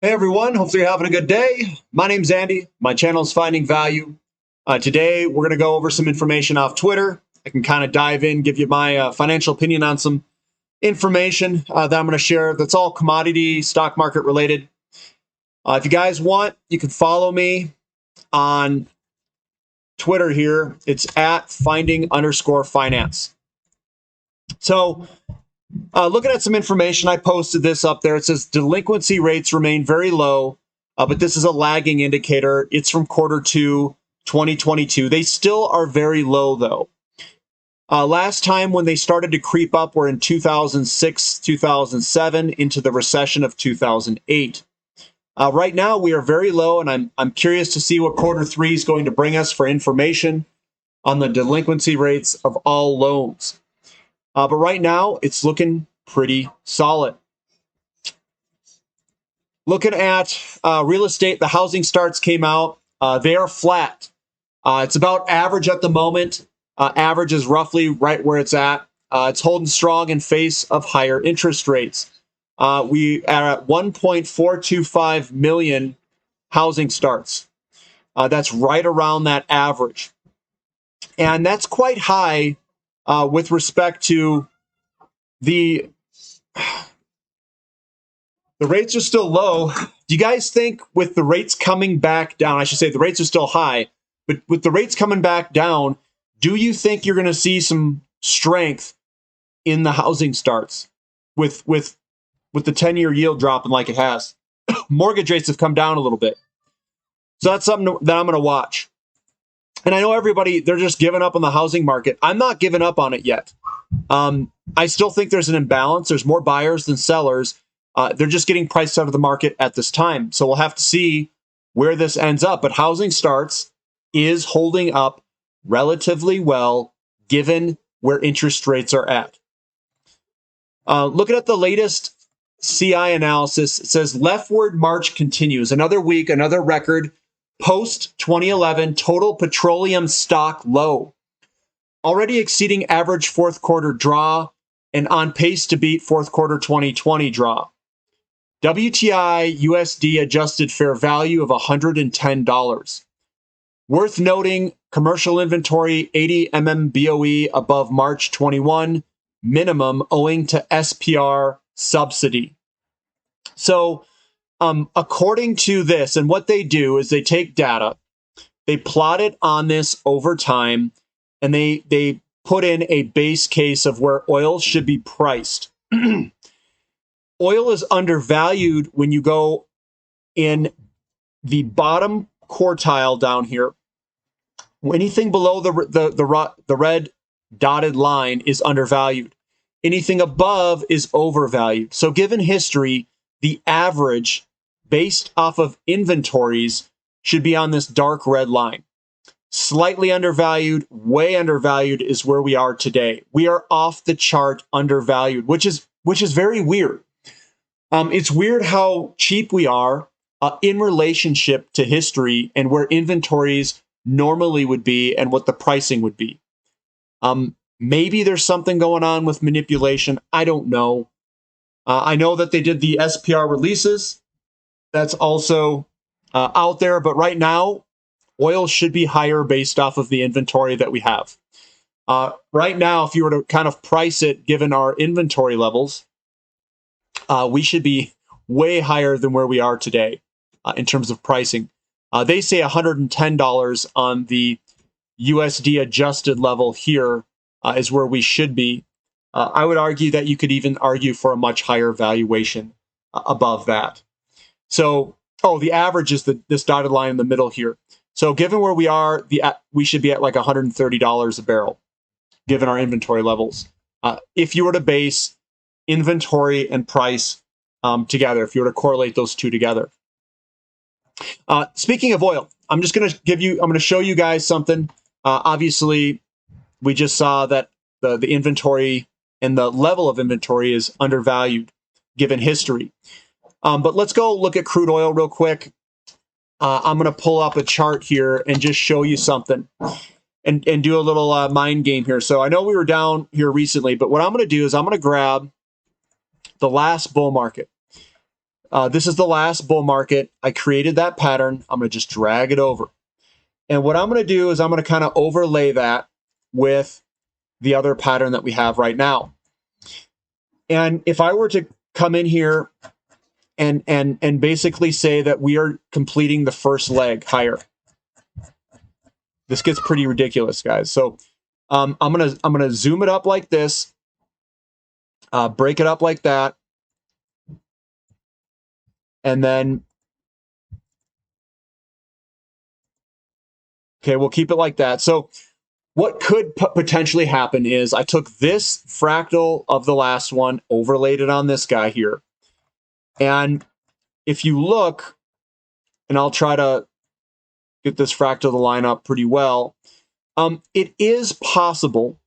Hey everyone, hopefully you're having a good day. My name's Andy. My channel is Finding Value. Today we're going to go over some information off Twitter. I can kind of dive in, give you my financial opinion on some information that I'm going to share that's all commodity, stock market related. If you guys want, you can follow me on Twitter here. It's at finding_finance. So looking at some information, I posted this up there. It says delinquency rates remain very low, but this is a lagging indicator. It's from Q2 2022. They still are very low, though. Last time when they started to creep up were in 2006, 2007, into the recession of 2008. Right now, we are very low, and I'm curious to see what Q3 is going to bring us for information on the delinquency rates of all loans. But right now, it's looking pretty solid. Looking at real estate, the housing starts came out. They are flat. It's about average at the moment. Average is roughly right where it's at. It's holding strong in face of higher interest rates. We are at 1.425 million housing starts. That's right around that average. And that's quite high with respect to the rates are still low. Do you guys think with the rates coming back down, I should say the rates are still high, but with the rates coming back down, do you think you're going to see some strength in the housing starts with the 10-year yield dropping like it has? Mortgage rates have come down a little bit. So that's something that I'm going to watch. And I know everybody, they're just giving up on the housing market. I'm not giving up on it yet. I still think there's an imbalance. There's more buyers than sellers. They're just getting priced out of the market at this time. So we'll have to see where this ends up. But housing starts is holding up relatively well given where interest rates are at. Looking at the latest CI analysis, it says leftward march continues. Another week, another record. Post 2011 total petroleum stock low. Already exceeding average fourth quarter draw and on pace to beat fourth quarter 2020 draw. WTI USD adjusted fair value of $110. Worth noting, commercial inventory 80 MMBOE above March 21 minimum owing to SPR subsidy. So, according to this, and what they do is they take data, they plot it on this over time, and they put in a base case of where oil should be priced. Oil is undervalued when you go in the bottom quartile down here. Anything below the red dotted line is undervalued. Anything above is overvalued. So given history, the average based off of inventories should be on this dark red line. Slightly undervalued, way undervalued is where we are today. We are off the chart undervalued, which is very weird. It's weird how cheap we are in relationship to history and where inventories normally would be and what the pricing would be. Maybe there's something going on with manipulation. I don't know. I know that they did the SPR releases. That's also out there. But right now, oil should be higher based off of the inventory that we have. Right now, if you were to kind of price it, given our inventory levels, we should be way higher than where we are today in terms of pricing. They say $110 on the USD adjusted level here is where we should be. I would argue that you could even argue for a much higher valuation above that. So, the average is this dotted line in the middle here. So given where we are, we should be at like $130 a barrel, given our inventory levels. If you were to base inventory and price together, if you were to correlate those two together. Speaking of oil, I'm going to show you guys something. Obviously, we just saw that the inventory and the level of inventory is undervalued given history. But let's go look at crude oil real quick. I'm going to pull up a chart here and just show you something and do a little mind game here. So I know we were down here recently, but what I'm going to do is I'm going to grab the last bull market. This is the last bull market. I created that pattern. I'm going to just drag it over. And what I'm going to do is I'm going to kind of overlay that with the other pattern that we have right now. And if I were to come in here and basically say that we are completing the first leg higher, this gets pretty ridiculous, guys. So I'm gonna zoom it up like this, break it up like that, and then okay, we'll keep it like that. So what could potentially happen is I took this fractal of the last one, overlaid it on this guy here. And if you look, and I'll try to get this fractal to line up pretty well, it is possible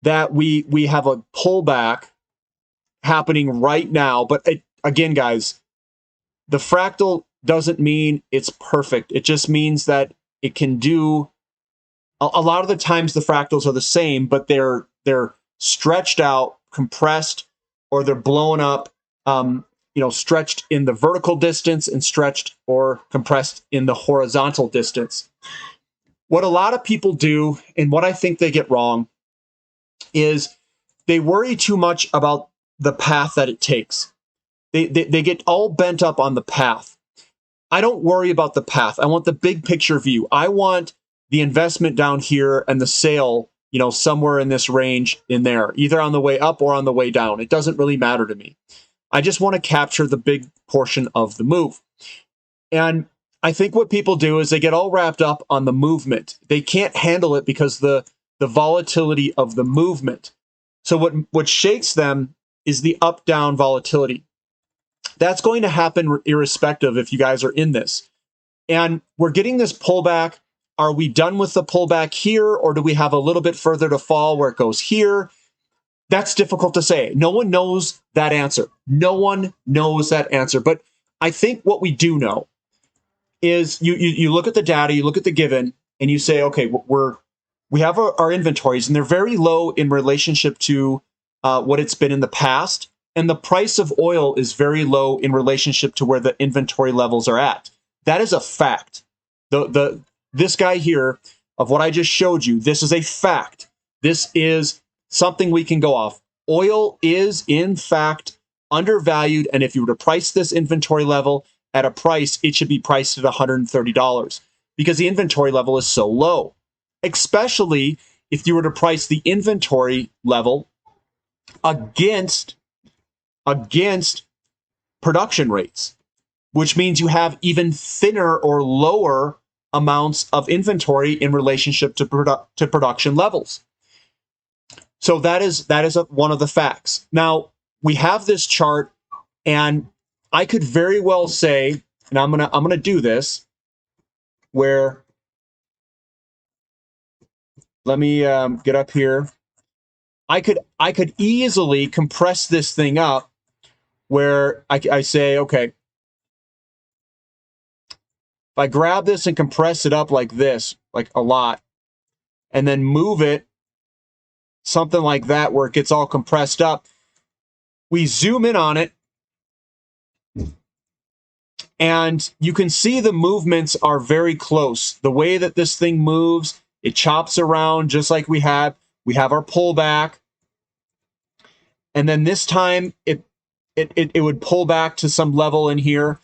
that we have a pullback happening right now. But again, guys, the fractal doesn't mean it's perfect. It just means that it can do. A lot of the times the fractals are the same, but they're stretched out, compressed, or they're blown up, stretched in the vertical distance and stretched or compressed in the horizontal distance. What a lot of people do, and what I think they get wrong, is they worry too much about the path that it takes. They get all bent up on the path. I don't worry about the path. I want the big picture view. I want the investment down here and the sale, somewhere in this range in there, either on the way up or on the way down. It doesn't really matter to me. I just want to capture the big portion of the move. And I think what people do is they get all wrapped up on the movement. They can't handle it because the volatility of the movement. So what shakes them is the up-down volatility. That's going to happen irrespective if you guys are in this. And we're getting this pullback. Are we done with the pullback here, or do we have a little bit further to fall where it goes here? That's difficult to say. No one knows that answer. No one knows that answer. But I think what we do know is you look at the data, you look at the given, and you say, okay, we have our inventories, and they're very low in relationship to what it's been in the past. And the price of oil is very low in relationship to where the inventory levels are at. That is a fact. This guy here of what I just showed you, this is a fact. This is something we can go off. Oil is, in fact, undervalued. And if you were to price this inventory level at a price, it should be priced at $130 because the inventory level is so low, especially if you were to price the inventory level against production rates, which means you have even thinner or lower amounts of inventory in relationship to production levels. So that is one of the facts. Now, we have this chart, and I could very well say, and I'm gonna do this, where let me get up here. I could easily compress this thing up where I say, okay, if I grab this and compress it up like this, like a lot, and then move it something like that where it gets all compressed up, we zoom in on it, and you can see the movements are very close. The way that this thing moves, it chops around just like we have our pullback, and then this time it would pull back to some level in here.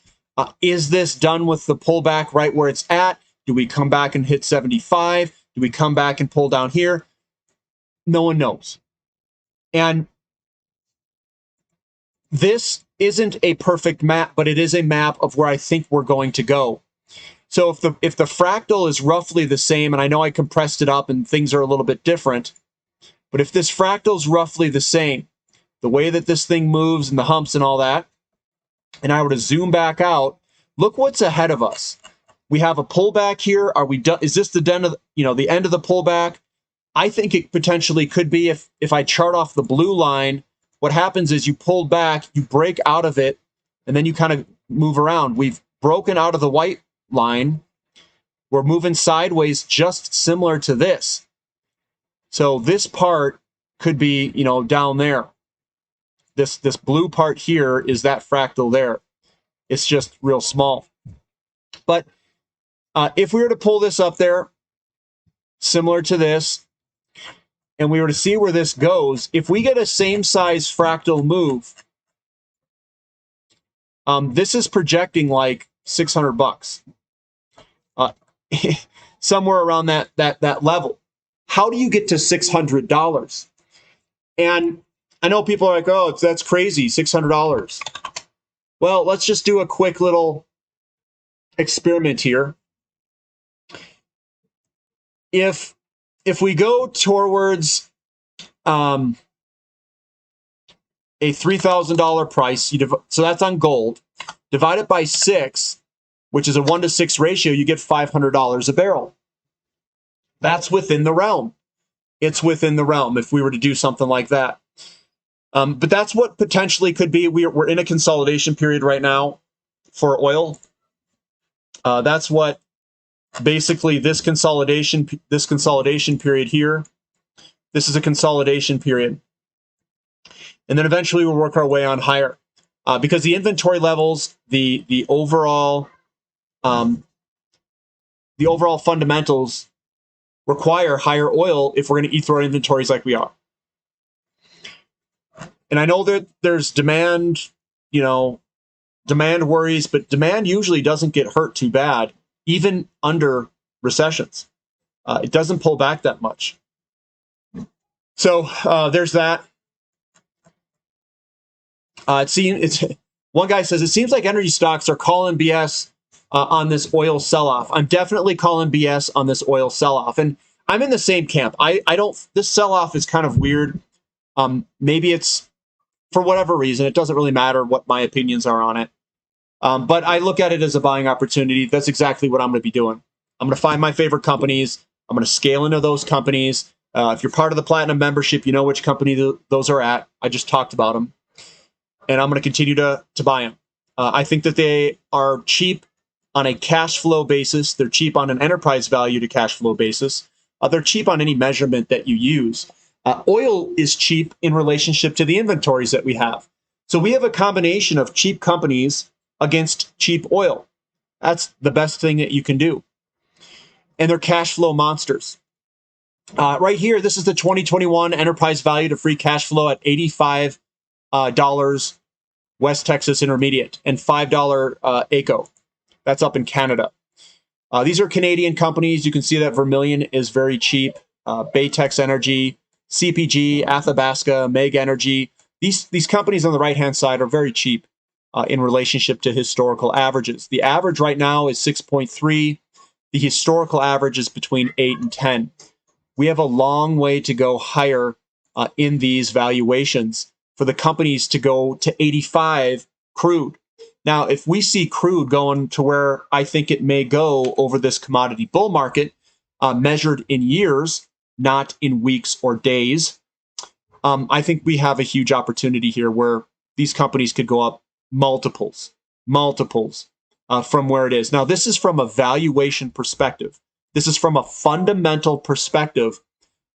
Is this done with the pullback right where it's at? Do we come back and hit 75? Do we come back and pull down here? No one knows. And this isn't a perfect map, but it is a map of where I think we're going to go. So if the fractal is roughly the same, and I know I compressed it up and things are a little bit different, but if this fractal is roughly the same, the way that this thing moves and the humps and all that, and I were to zoom back out, look what's ahead of us. We have a pullback here. Are we done? Is this the end of the end of the pullback? I think it potentially could be if I chart off the blue line. What happens is you pull back, you break out of it, and then you kind of move around. We've broken out of the white line. We're moving sideways, just similar to this. So this part could be, down there. This blue part here is that fractal there. It's just real small. But if we were to pull this up there, similar to this, and we were to see where this goes, if we get a same size fractal move, this is projecting like $600, somewhere around that level. How do you get to $600? And I know people are like, oh, that's crazy, $600. Well, let's just do a quick little experiment here. If we go towards a $3,000 price, so that's on gold, divide it by 6, which is a 1-to-6 ratio, you get $500 a barrel. That's within the realm. It's within the realm if we were to do something like that. But that's what potentially could be. We're in a consolidation period right now for oil. That's what basically this consolidation period here. This is a consolidation period. And then eventually we'll work our way on higher. Because the inventory levels, the overall fundamentals require higher oil if we're going to eat through our inventories like we are. And I know that there's demand worries, but demand usually doesn't get hurt too bad, even under recessions. It doesn't pull back that much. So there's that. One guy says, it seems like energy stocks are calling BS on this oil sell-off. I'm definitely calling BS on this oil sell-off. And I'm in the same camp. This sell-off is kind of weird. Maybe it's for whatever reason. It doesn't really matter what my opinions are on it. But I look at it as a buying opportunity. That's exactly what I'm going to be doing. I'm going to find my favorite companies. I'm going to scale into those companies. If you're part of the Platinum membership, you know which company those are at. I just talked about them. And I'm going to continue to buy them. I think that they are cheap on a cash flow basis. They're cheap on an enterprise value to cash flow basis. They're cheap on any measurement that you use. Oil is cheap in relationship to the inventories that we have. So we have a combination of cheap companies against cheap oil. That's the best thing that you can do. And they're cash flow monsters. Right here, this is the 2021 enterprise value to free cash flow at $85 West Texas Intermediate and $5 ACO. That's up in Canada. These are Canadian companies. You can see that Vermilion is very cheap. Baytex Energy, CPG, Athabasca, Meg Energy. These companies on the right-hand side are very cheap in relationship to historical averages. The average right now is 6.3. The historical average is between 8 and 10. We have a long way to go higher in these valuations for the companies to go to 85 crude. Now, if we see crude going to where I think it may go over this commodity bull market, measured in years, not in weeks or days, I think we have a huge opportunity here where these companies could go up multiples from where it is. Now, this is from a valuation perspective. This is from a fundamental perspective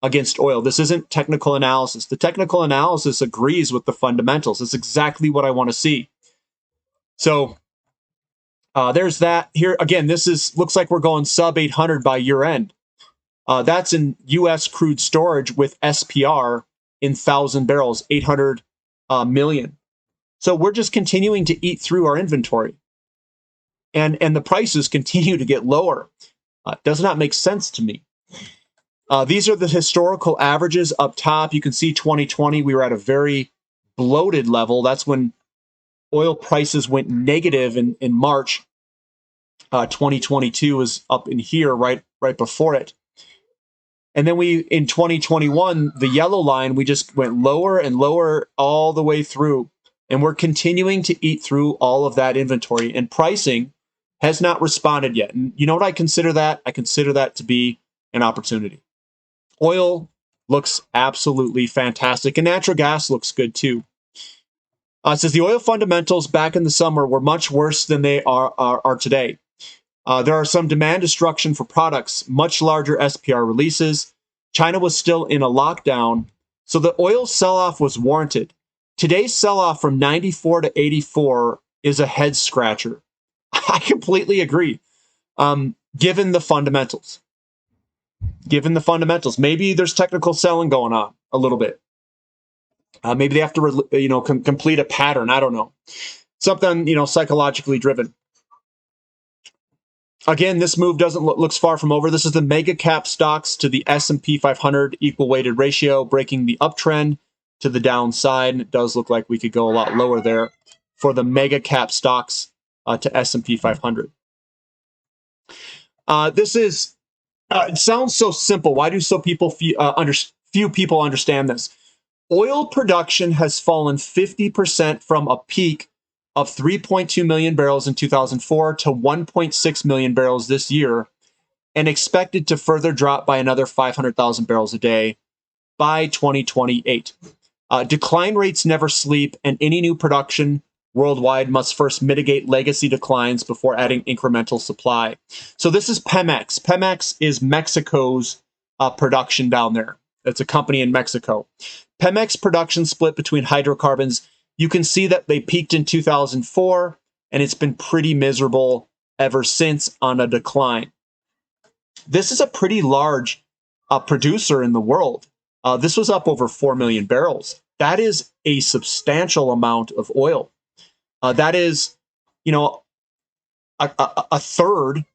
against oil. This isn't technical analysis. The technical analysis agrees with the fundamentals. It's exactly what I want to see. So there's that. Here again, looks like we're going sub 800 by year end. That's in U.S. crude storage with SPR in 1,000 barrels, 800 million. So we're just continuing to eat through our inventory, and the prices continue to get lower. Does not make sense to me. These are the historical averages up top. You can see 2020, we were at a very bloated level. That's when oil prices went negative in March. 2022 was up in here right before it. And then in 2021, the yellow line, we just went lower and lower all the way through. And we're continuing to eat through all of that inventory. And pricing has not responded yet. And you know what I consider that? I consider that to be an opportunity. Oil looks absolutely fantastic. And natural gas looks good too. It says the oil fundamentals back in the summer were much worse than they are today. There are some demand destruction for products, much larger SPR releases. China was still in a lockdown, so the oil sell-off was warranted. Today's sell-off from 94 to 84 is a head scratcher. I completely agree. Given the fundamentals. Given the fundamentals. Maybe there's technical selling going on a little bit. Maybe they have to, complete a pattern. I don't know. Something, psychologically driven. Again, this move looks far from over. This is the mega cap stocks to the S&P 500 equal weighted ratio, breaking the uptrend to the downside. And it does look like we could go a lot lower there for the mega cap stocks to S&P 500. It sounds so simple. Why do few people understand this? Oil production has fallen 50% from a peak of 3.2 million barrels in 2004 to 1.6 million barrels this year, and expected to further drop by another 500,000 barrels a day by 2028. Decline rates never sleep, and any new production worldwide must first mitigate legacy declines before adding incremental supply. So this is Pemex. Pemex is Mexico's production down there. It's a company in Mexico. Pemex production split between hydrocarbons. You can see that they peaked in 2004, and it's been pretty miserable ever since on a decline. This is a pretty large producer in the world. This was up over 4 million barrels. That is a substantial amount of oil. That is, a third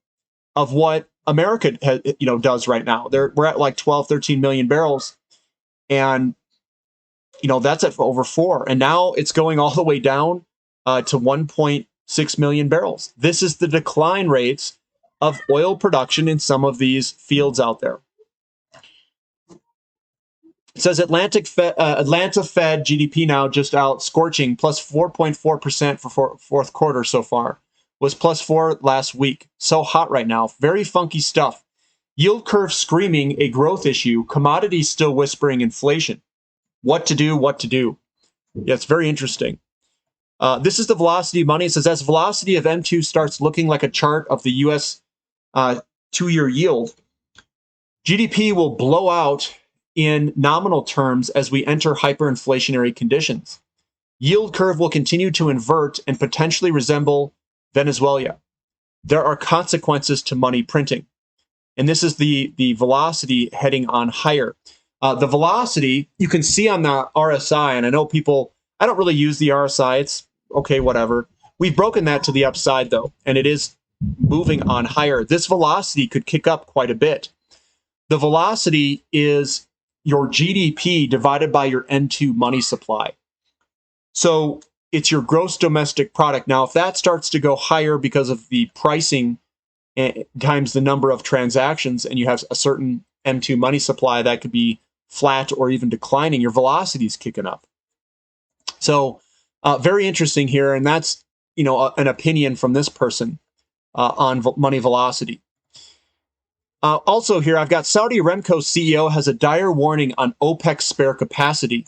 of what America does right now. We're at like 12, 13 million barrels, and that's at over 4. And now it's going all the way down to 1.6 million barrels. This is the decline rates of oil production in some of these fields out there. It says Atlanta Fed GDP now just out scorching, plus 4.4% for fourth quarter so far. Was plus 4 last week. So hot right now. Very funky stuff. Yield curve screaming a growth issue. Commodities still whispering inflation. What to do, what to do. Yeah, it's very interesting. This is the velocity of money. It says as velocity of M2 starts looking like a chart of the U.S. 2-year yield, GDP will blow out in nominal terms as we enter hyperinflationary conditions. Yield curve will continue to invert and potentially resemble Venezuela. There are consequences to money printing. And this is the velocity heading on higher. The velocity, you can see on the RSI, and I know I don't really use the RSI. It's okay, whatever. We've broken that to the upside, though, and it is moving on higher. This velocity could kick up quite a bit. The velocity is your GDP divided by your N2 money supply. So it's your gross domestic product. Now, if that starts to go higher because of the pricing times the number of transactions, and you have a certain M2 money supply that could be flat or even declining, your velocity is kicking up. So very interesting here. And that's, an opinion from this person on money velocity. Also here, I've got Saudi Aramco's CEO has a dire warning on OPEC spare capacity.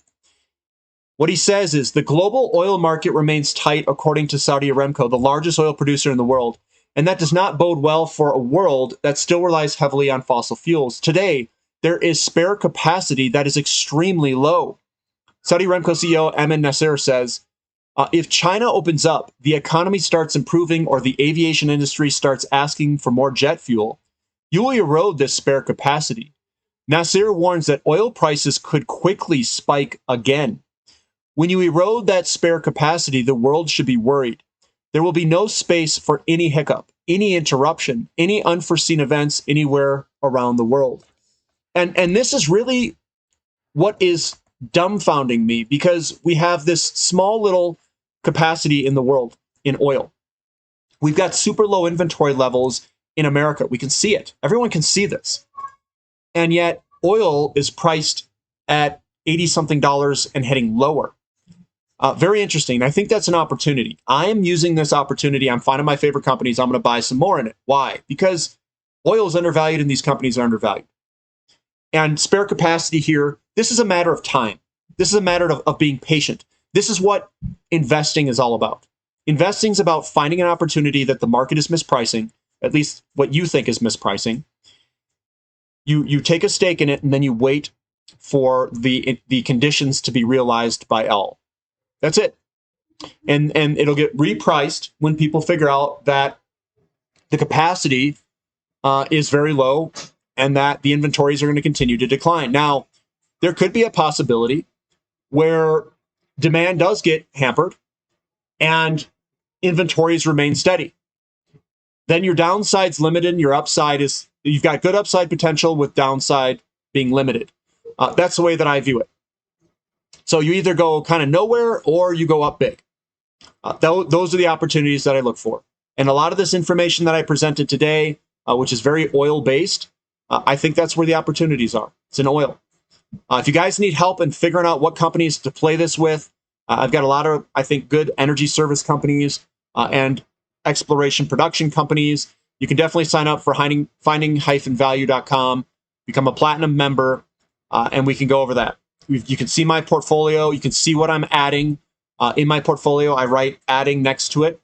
What he says is the global oil market remains tight, according to Saudi Aramco, the largest oil producer in the world. And that does not bode well for a world that still relies heavily on fossil fuels. Today, there is spare capacity that is extremely low. Saudi Aramco CEO Amin Nasser says, if China opens up, the economy starts improving, or the aviation industry starts asking for more jet fuel, you will erode this spare capacity. Nasser warns that oil prices could quickly spike again. When you erode that spare capacity, the world should be worried. There will be no space for any hiccup, any interruption, any unforeseen events anywhere around the world. And this is really what is dumbfounding me, because we have this small little capacity in the world in oil. We've got super low inventory levels in America. We can see it. Everyone can see this. And yet oil is priced at $80-something and heading lower. Very interesting. I think that's an opportunity. I am using this opportunity. I'm finding my favorite companies. I'm going to buy some more in it. Why? Because oil is undervalued and these companies are undervalued. And spare capacity here, this is a matter of time. This is a matter of being patient. This is what investing is all about. Investing is about finding an opportunity that the market is mispricing, at least what you think is mispricing. You take a stake in it, and then you wait for the conditions to be realized by L. That's it. and it'll get repriced when people figure out that the capacity is very low and that the inventories are going to continue to decline. Now, there could be a possibility where demand does get hampered and inventories remain steady. Then your downside's limited and your upside is, you've got good upside potential with downside being limited. That's the way that I view it. So you either go kind of nowhere or you go up big. Those are the opportunities that I look for. And a lot of this information that I presented today, which is very oil-based, I think that's where the opportunities are. It's in oil. If you guys need help in figuring out what companies to play this with, I've got a lot of, I think, good energy service companies and exploration production companies. You can definitely sign up for finding-value.com, become a platinum member, and we can go over that. You can see my portfolio. You can see what I'm adding in my portfolio. I write adding next to it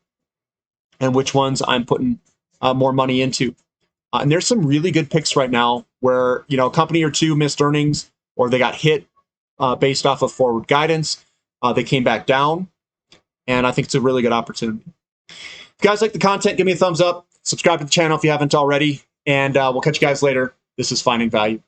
and which ones I'm putting more money into. And there's some really good picks right now where, a company or two missed earnings or they got hit based off of forward guidance. They came back down, and I think it's a really good opportunity. If you guys like the content, give me a thumbs up. Subscribe to the channel if you haven't already, and we'll catch you guys later. This is Finding Value.